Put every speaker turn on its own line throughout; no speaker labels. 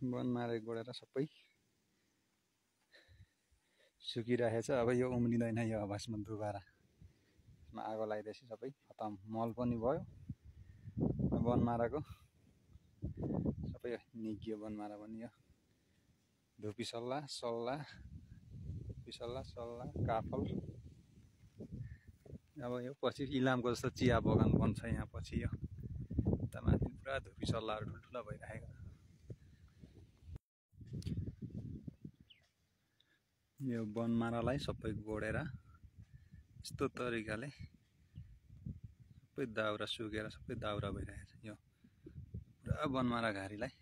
बनमारे गोडेर सबै सुकिरहेछ। अब यो उम्रिँदैन यो आवासमा दुबारा आगो लगाइदिएपछि सबै खतम। मल पनि भयो बनमाराको, सबै निगियो बनमारा पनि। यो धुपी सल्ला सल्ला काफल। अब यो पछि इलामको जस्तो चिया बगान बन्छ यहाँ पछि। यो यता माथि पुरा धुपी सल्लाहरू ठुल्ठुला भइरहेको छ। यो बनमारालाई सबै गोडेर यस्तो तरिकाले सबै दाउरा सुकेर सबै दाउरा भइरहेको छ। यो पुरा बनमारा घारीलाई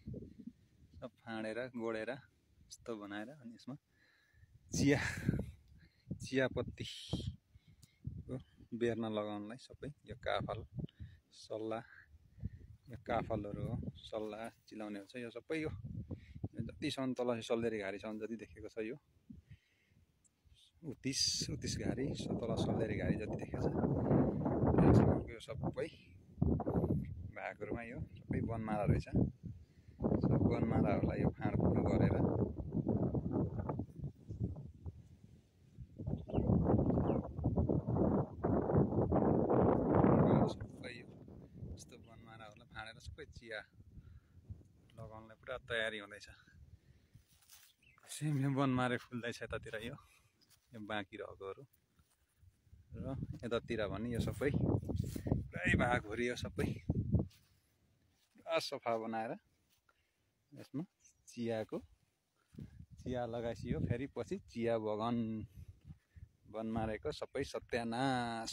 सब फाँडेर गोडेर यस्तो बनाएर अनि यसमा चियापत्ती बेर्न लगाउनलाई सबै यो काफल सल्ला, यो काफलहरू हो। सल्ला चिलाउने हुन्छ यो सबै। यो जतिसम्म तल सल्लेरी घारीसम्म जति देखेको छ यो उत्तिस घारी, तल सल्लेरी घारी जति देखेको छ यो सबै भागहरूमा यो सबै बनमारा रहेछ। सब बनमाराहरूलाई यो फाँडफुँड गरेर सबै यस्तो बनमाराहरूलाई फाँडेर सबै चिया लगाउनलाई पुरा तयारी हुँदैछ। सेम यो बनमारे फुल्दैछ यतातिर यो बाँकी रहेकोहरू र यतातिर भने यो सबै पुरै भागभरि यो सबै पुरा सफा बनाएर यसमा चिया लगाएपछि यो फेरि पछि चिया बगान बनमारेको सबै सत्यानाश।